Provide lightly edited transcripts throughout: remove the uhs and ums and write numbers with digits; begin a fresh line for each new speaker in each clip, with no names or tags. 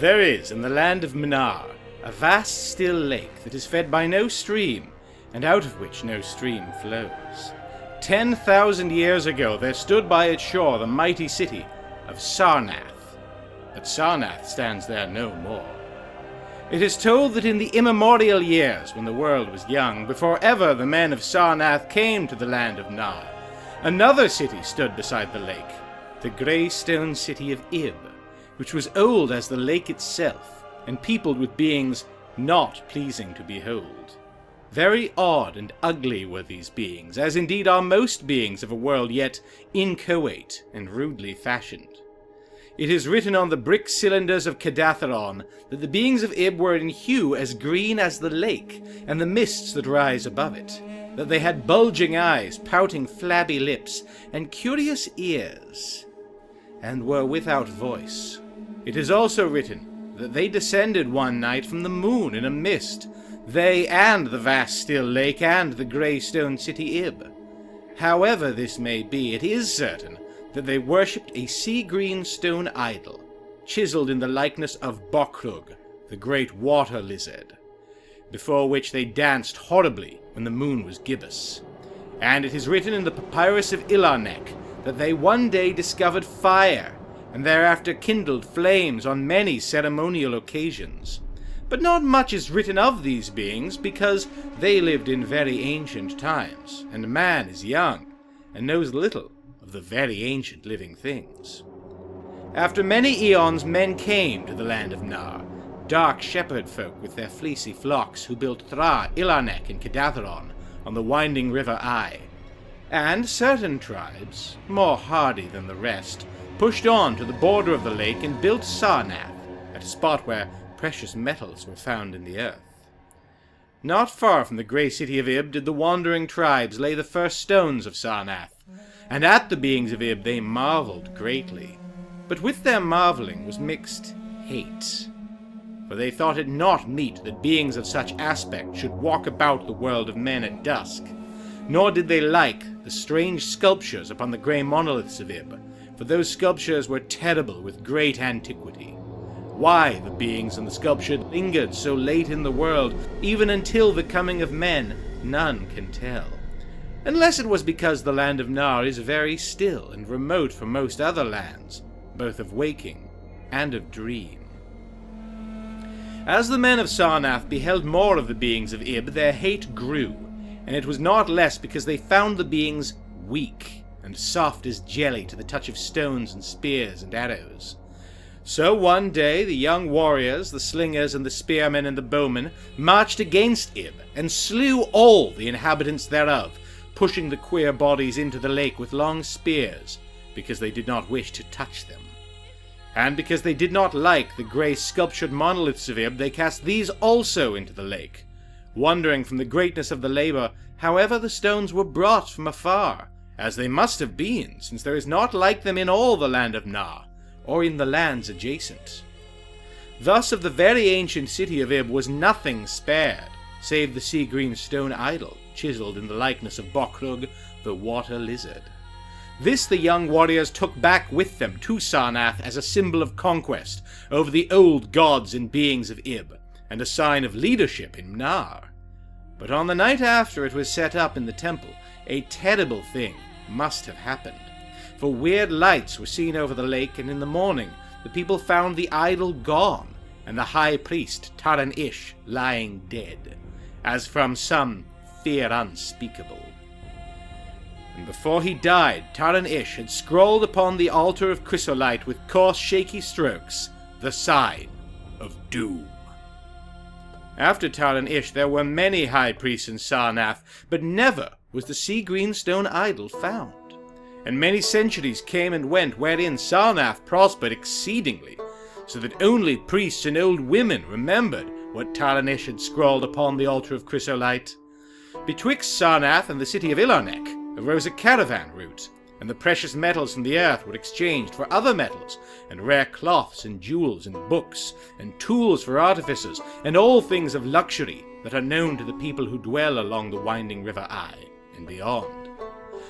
There is, in the land of Mnar, a vast still lake that is fed by no stream, and out of which no stream flows. 10,000 years ago there stood by its shore the mighty city of Sarnath, but Sarnath stands there no more. It is told that in the immemorial years when the world was young, before ever the men of Sarnath came to the land of Mnar, another city stood beside the lake, the grey stone city of Ib, which was old as the lake itself, and peopled with beings not pleasing to behold. Very odd and ugly were these beings, as indeed are most beings of a world yet inchoate and rudely fashioned. It is written on the brick cylinders of Cadatheron that the beings of Ib were in hue as green as the lake, and the mists that rise above it, that they had bulging eyes, pouting flabby lips, and curious ears, and were without voice. It is also written that they descended one night from the moon in a mist, they and the vast still lake and the grey stone city Ib. However this may be, it is certain that they worshipped a sea-green stone idol, chiseled in the likeness of Bokrug, the great water lizard, before which they danced horribly when the moon was gibbous. And it is written in the papyrus of Ilarnek that they one day discovered fire, and thereafter kindled flames on many ceremonial occasions. But not much is written of these beings, because they lived in very ancient times, and man is young, and knows little of the very ancient living things. After many eons men came to the land of Mnar, dark shepherd folk with their fleecy flocks, who built Thra, Ilarnek, and Cadatheron on the winding river Ai. And certain tribes, more hardy than the rest, pushed on to the border of the lake and built Sarnath, at a spot where precious metals were found in the earth. Not far from the grey city of Ib did the wandering tribes lay the first stones of Sarnath, and at the beings of Ib they marvelled greatly. But with their marvelling was mixed hate, for they thought it not meet that beings of such aspect should walk about the world of men at dusk, nor did they like the strange sculptures upon the grey monoliths of Ib, for those sculptures were terrible with great antiquity. Why the beings and the sculpture lingered so late in the world, even until the coming of men, none can tell. Unless it was because the land of Mnar is very still and remote from most other lands, both of waking and of dream. As the men of Sarnath beheld more of the beings of Ib, their hate grew, and it was not less because they found the beings weak and soft as jelly to the touch of stones and spears and arrows. So one day the young warriors, the slingers and the spearmen and the bowmen, marched against Ib and slew all the inhabitants thereof, pushing the queer bodies into the lake with long spears, because they did not wish to touch them. And because they did not like the grey sculptured monoliths of Ib, they cast these also into the lake, wondering from the greatness of the labour, however the stones were brought from afar, as they must have been, since there is not like them in all the land of Mnar, or in the lands adjacent. Thus of the very ancient city of Ib was nothing spared, save the sea-green stone idol, chiseled in the likeness of Bokrug, the water lizard. This the young warriors took back with them to Sarnath as a symbol of conquest over the old gods and beings of Ib, and a sign of leadership in Mnar. But on the night after it was set up in the temple, a terrible thing must have happened. For weird lights were seen over the lake, and in the morning the people found the idol gone, and the high priest Taran Ish lying dead, as from some fear unspeakable. And before he died, Taran Ish had scrawled upon the altar of chrysolite with coarse shaky strokes the sign of doom. After Taran Ish there were many high priests in Sarnath, but never was the sea-green stone idol found. And many centuries came and went, wherein Sarnath prospered exceedingly, so that only priests and old women remembered what Taran Ish had scrawled upon the altar of chrysolite. Betwixt Sarnath and the city of Ilarnek arose a caravan route, and the precious metals from the earth were exchanged for other metals, and rare cloths and jewels and books, and tools for artificers, and all things of luxury that are known to the people who dwell along the winding river Ai and beyond.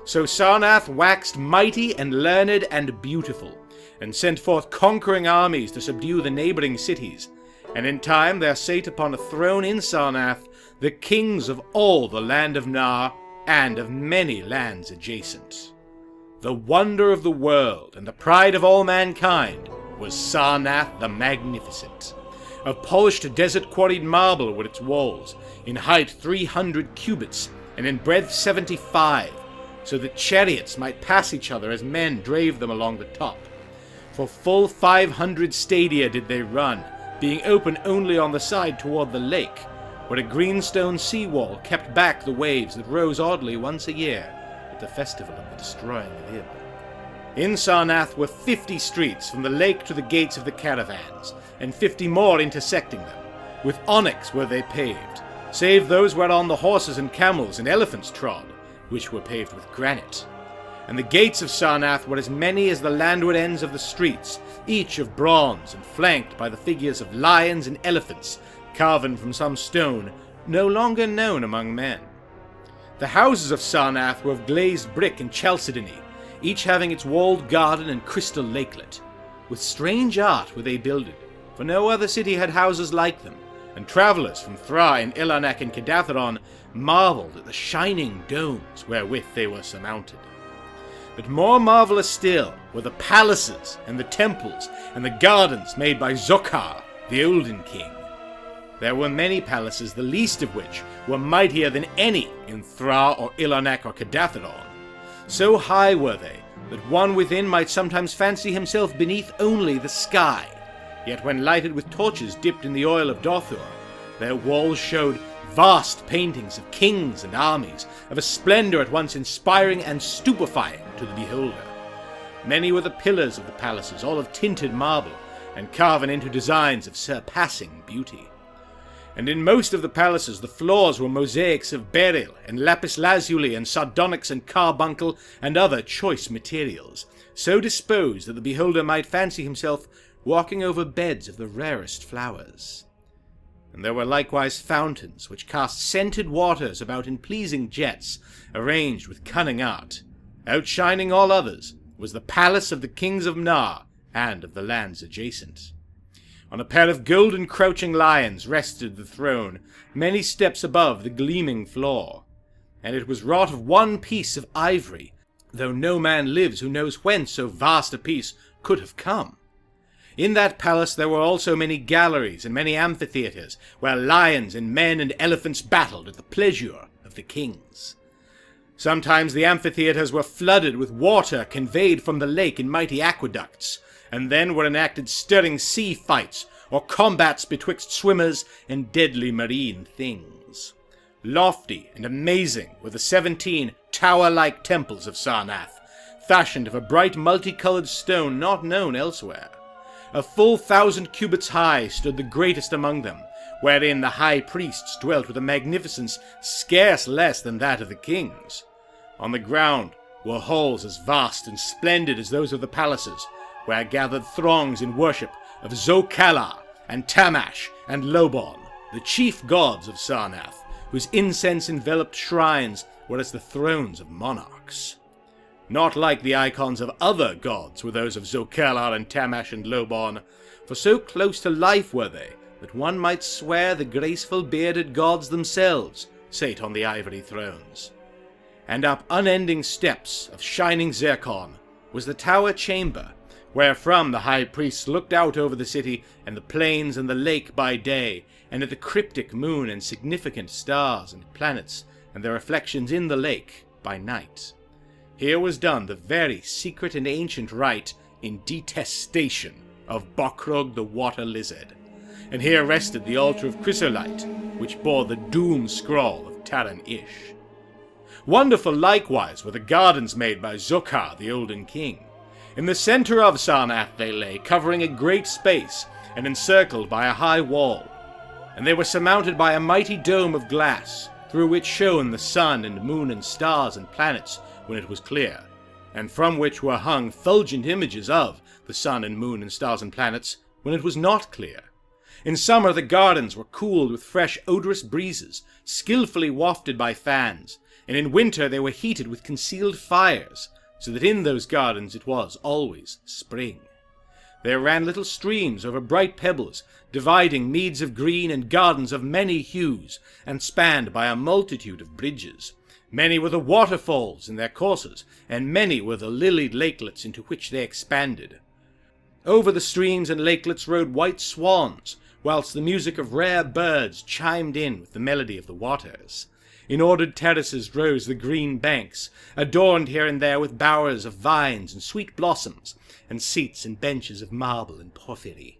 So Sarnath waxed mighty and learned and beautiful, and sent forth conquering armies to subdue the neighbouring cities, and in time there sate upon a throne in Sarnath the kings of all the land of Nar, and of many lands adjacent. The wonder of the world, and the pride of all mankind, was Sarnath the Magnificent. Of polished desert-quarried marble were its walls, in height 300 cubits, and in breadth 75, so that chariots might pass each other as men drave them along the top. For full 500 stadia did they run, being open only on the side toward the lake, where a greenstone seawall kept back the waves that rose oddly once a year at the festival of the Destroying of Ib. In Sarnath were 50 streets from the lake to the gates of the caravans, and 50 more intersecting them. With onyx were they paved, save those whereon the horses and camels and elephants trod, which were paved with granite. And the gates of Sarnath were as many as the landward ends of the streets, each of bronze and flanked by the figures of lions and elephants, carven from some stone no longer known among men. The houses of Sarnath were of glazed brick and chalcedony, each having its walled garden and crystal lakelet. With strange art were they builded, for no other city had houses like them, and travellers from Thra and Elanak and Kedatharon marvelled at the shining domes wherewith they were surmounted. But more marvellous still were the palaces and the temples and the gardens made by Zokar, the Olden King. There were many palaces, the least of which were mightier than any in Thra or Elanak or Kedatharon. So high were they that one within might sometimes fancy himself beneath only the sky, yet when lighted with torches dipped in the oil of Dothur, their walls showed vast paintings of kings and armies, of a splendour at once inspiring and stupefying to the beholder. Many were the pillars of the palaces, all of tinted marble, and carven into designs of surpassing beauty. And in most of the palaces the floors were mosaics of beryl and lapis lazuli and sardonyx and carbuncle and other choice materials, so disposed that the beholder might fancy himself walking over beds of the rarest flowers. And there were likewise fountains which cast scented waters about in pleasing jets, arranged with cunning art. Outshining all others was the palace of the kings of Nar and of the lands adjacent. On a pair of golden crouching lions rested the throne, many steps above the gleaming floor, and it was wrought of one piece of ivory, though no man lives who knows whence so vast a piece could have come. In that palace there were also many galleries and many amphitheatres, where lions and men and elephants battled at the pleasure of the kings. Sometimes the amphitheatres were flooded with water conveyed from the lake in mighty aqueducts, and then were enacted stirring sea fights, or combats betwixt swimmers and deadly marine things. Lofty and amazing were the 17 tower-like temples of Sarnath, fashioned of a bright multicoloured stone not known elsewhere. A full 1,000 cubits high stood the greatest among them, wherein the high priests dwelt with a magnificence scarce less than that of the kings. On the ground were halls as vast and splendid as those of the palaces, where gathered throngs in worship of Zokala and Tamash and Lobon, the chief gods of Sarnath, whose incense-enveloped shrines were as the thrones of monarchs. Not like the icons of other gods were those of Zokala and Tamash and Lobon, for so close to life were they that one might swear the graceful bearded gods themselves sate on the ivory thrones. And up unending steps of shining zircon was the tower chamber, wherefrom the high priests looked out over the city and the plains and the lake by day, and at the cryptic moon and significant stars and planets and their reflections in the lake by night. Here was done the very secret and ancient rite in detestation of Bokrog the water lizard, and here rested the altar of chrysolite, which bore the doom scroll of Taran Ish. Wonderful likewise were the gardens made by Zokar the Olden King. In the centre of Sarnath they lay, covering a great space, and encircled by a high wall. And they were surmounted by a mighty dome of glass, through which shone the sun and moon and stars and planets when it was clear, and from which were hung fulgent images of the sun and moon and stars and planets when it was not clear. In summer the gardens were cooled with fresh odorous breezes, skilfully wafted by fans, and in winter they were heated with concealed fires, so that in those gardens it was always spring. There ran little streams over bright pebbles, dividing meads of green and gardens of many hues, and spanned by a multitude of bridges. Many were the waterfalls in their courses, and many were the lilied lakelets into which they expanded. Over the streams and lakelets rode white swans, whilst the music of rare birds chimed in with the melody of the waters. In ordered terraces rose the green banks, adorned here and there with bowers of vines and sweet blossoms, and seats and benches of marble and porphyry.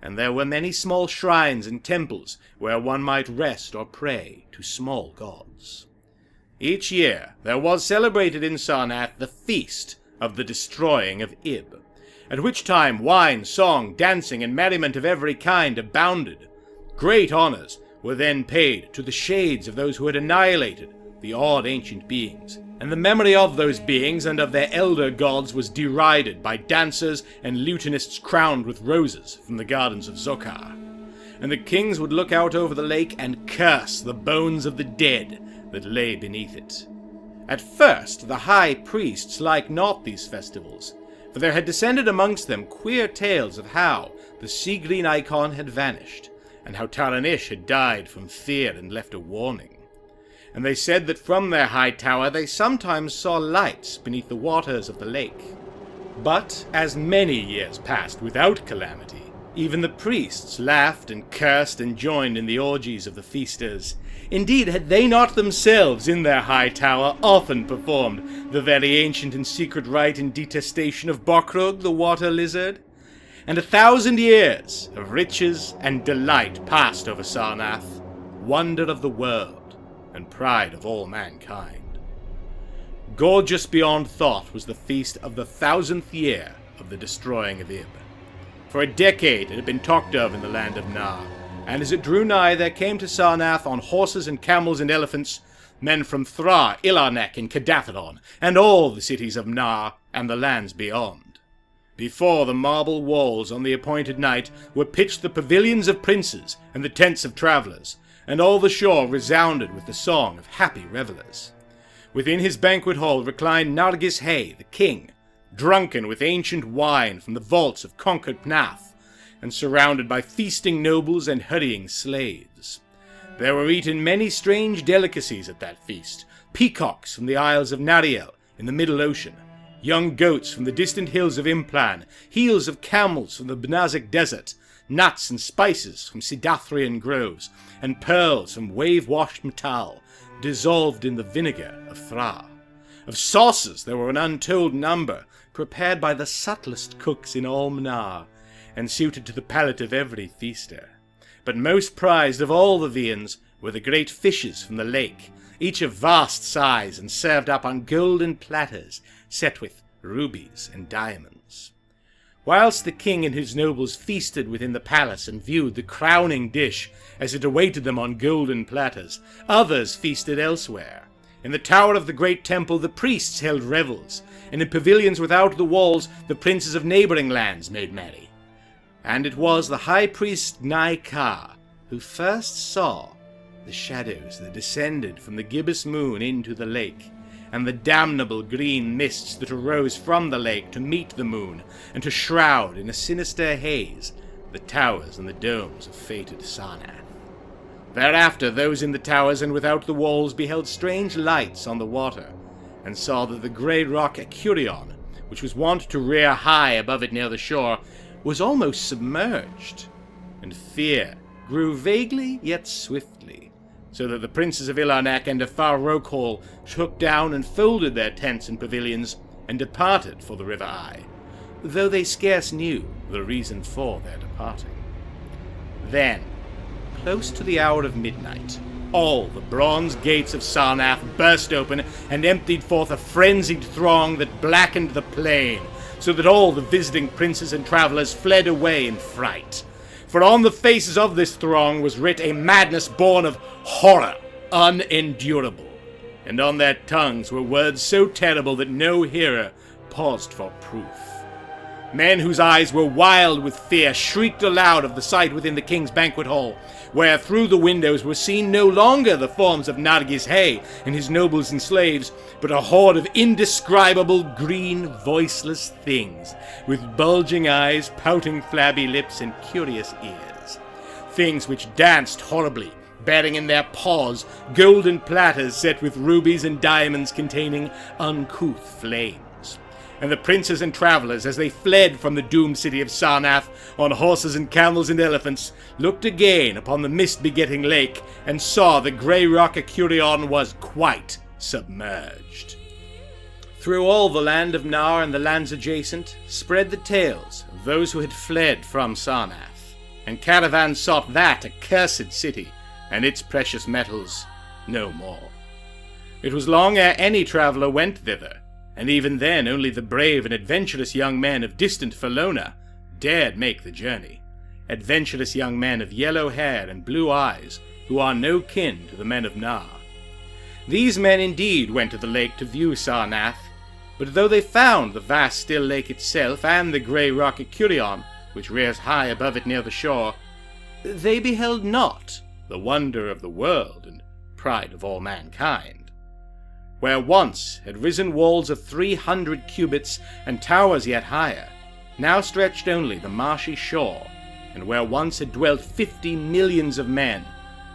And there were many small shrines and temples where one might rest or pray to small gods. Each year there was celebrated in Sarnath the feast of the destroying of Ib, at which time wine, song, dancing, and merriment of every kind abounded. Great honours were then paid to the shades of those who had annihilated the odd ancient beings, and the memory of those beings and of their elder gods was derided by dancers and lutanists crowned with roses from the gardens of Zokar. And the kings would look out over the lake and curse the bones of the dead that lay beneath it. At first the high priests liked not these festivals, for there had descended amongst them queer tales of how the sea-green icon had vanished, and how Taranish had died from fear and left a warning. And they said that from their high tower they sometimes saw lights beneath the waters of the lake. But as many years passed without calamity, even the priests laughed and cursed and joined in the orgies of the feasters. Indeed, had they not themselves in their high tower often performed the very ancient and secret rite in detestation of Bokrug, the water lizard? And 1,000 years of riches and delight passed over Sarnath, wonder of the world and pride of all mankind. Gorgeous beyond thought was the feast of the 1,000th year of the destroying of Ib. For a decade it had been talked of in the land of Nar, and as it drew nigh there came to Sarnath on horses and camels and elephants men from Thra, Ilarnek, and Kedatharon, and all the cities of Nar and the lands beyond. Before the marble walls on the appointed night were pitched the pavilions of princes and the tents of travellers, and all the shore resounded with the song of happy revellers. Within his banquet hall reclined Nargis Hay, the king, drunken with ancient wine from the vaults of conquered Pnath, and surrounded by feasting nobles and hurrying slaves. There were eaten many strange delicacies at that feast, peacocks from the isles of Nariel in the middle ocean, young goats from the distant hills of Implan, heels of camels from the Benazik desert, nuts and spices from Sidathrian groves, and pearls from wave-washed metal, dissolved in the vinegar of Thra. Of sauces there were an untold number, prepared by the subtlest cooks in all Mnar, and suited to the palate of every feaster. But most prized of all the viands were the great fishes from the lake, each of vast size and served up on golden platters set with rubies and diamonds. Whilst the king and his nobles feasted within the palace and viewed the crowning dish as it awaited them on golden platters, others feasted elsewhere. In the tower of the great temple the priests held revels, and in pavilions without the walls the princes of neighbouring lands made merry. And it was the high priest Nai-Ka who first saw the shadows that descended from the gibbous moon into the lake, and the damnable green mists that arose from the lake to meet the moon, and to shroud in a sinister haze the towers and the domes of fated Sarnath. Thereafter those in the towers and without the walls beheld strange lights on the water, and saw that the grey rock Ecurion, which was wont to rear high above it near the shore, was almost submerged, and fear grew vaguely yet swiftly, so that the princes of Ilarnak and of Far Rokhol took down and folded their tents and pavilions, and departed for the River Eye, though they scarce knew the reason for their departing. Then, close to the hour of midnight, all the bronze gates of Sarnath burst open and emptied forth a frenzied throng that blackened the plain, so that all the visiting princes and travellers fled away in fright. For on the faces of this throng was writ a madness born of horror unendurable, and on their tongues were words so terrible that no hearer paused for proof. Men whose eyes were wild with fear shrieked aloud of the sight within the king's banquet hall, where through the windows were seen no longer the forms of Nargis Hay and his nobles and slaves, but a horde of indescribable green, voiceless things, with bulging eyes, pouting flabby lips, and curious ears. Things which danced horribly, bearing in their paws golden platters set with rubies and diamonds containing uncouth flames. And the princes and travelers, as they fled from the doomed city of Sarnath on horses and camels and elephants, looked again upon the mist-begetting lake and saw the grey rock Acurion was quite submerged. Through all the land of Nar and the lands adjacent spread the tales of those who had fled from Sarnath, and caravans sought that accursed city and its precious metals no more. It was long ere any traveller went thither, and even then only the brave and adventurous young men of distant Felona dared make the journey, adventurous young men of yellow hair and blue eyes who are no kin to the men of Nar. These men indeed went to the lake to view Sarnath, but though they found the vast still lake itself and the grey rock Acurion, which rears high above it near the shore, they beheld not the wonder of the world and pride of all mankind. Where once had risen walls of 300 cubits and towers yet higher, now stretched only the marshy shore, and where once had dwelt 50 millions of men,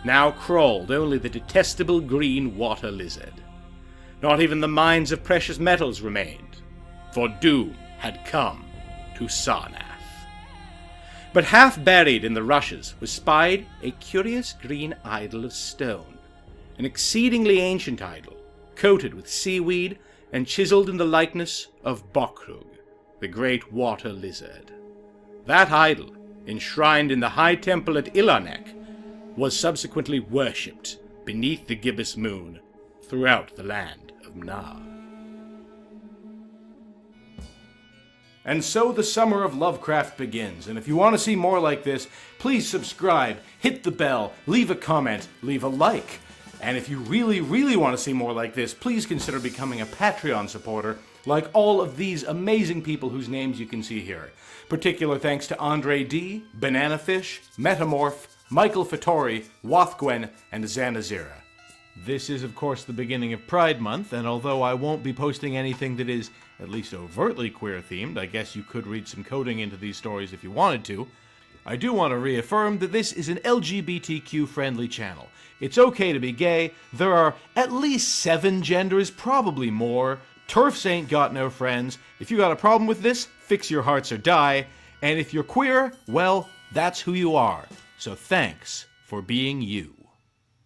now crawled only the detestable green water lizard. Not even the mines of precious metals remained, for doom had come to Sarnath. But half buried in the rushes was spied a curious green idol of stone, an exceedingly ancient idol, coated with seaweed and chiseled in the likeness of Bokrug, the great water lizard. That idol, enshrined in the high temple at Ilarnek, was subsequently worshipped beneath the gibbous moon throughout the land of Nar. And so the summer of Lovecraft begins, and if you want to see more like this, please subscribe, hit the bell, leave a comment, leave a like. And if you really, really want to see more like this, please consider becoming a Patreon supporter, like all of these amazing people whose names you can see here. Particular thanks to Andre D., Bananafish, Metamorph, Michael Fattori, Wathgwen, and Zanazira. This is, of course, the beginning of Pride Month, and although I won't be posting anything that is at least overtly queer-themed, I guess you could read some coding into these stories if you wanted to, I do want to reaffirm that this is an LGBTQ-friendly channel. It's okay to be gay, there are at least 7 genders, probably more, TERFs ain't got no friends, if you got a problem with this, fix your hearts or die, and if you're queer, well, that's who you are. So thanks for being you.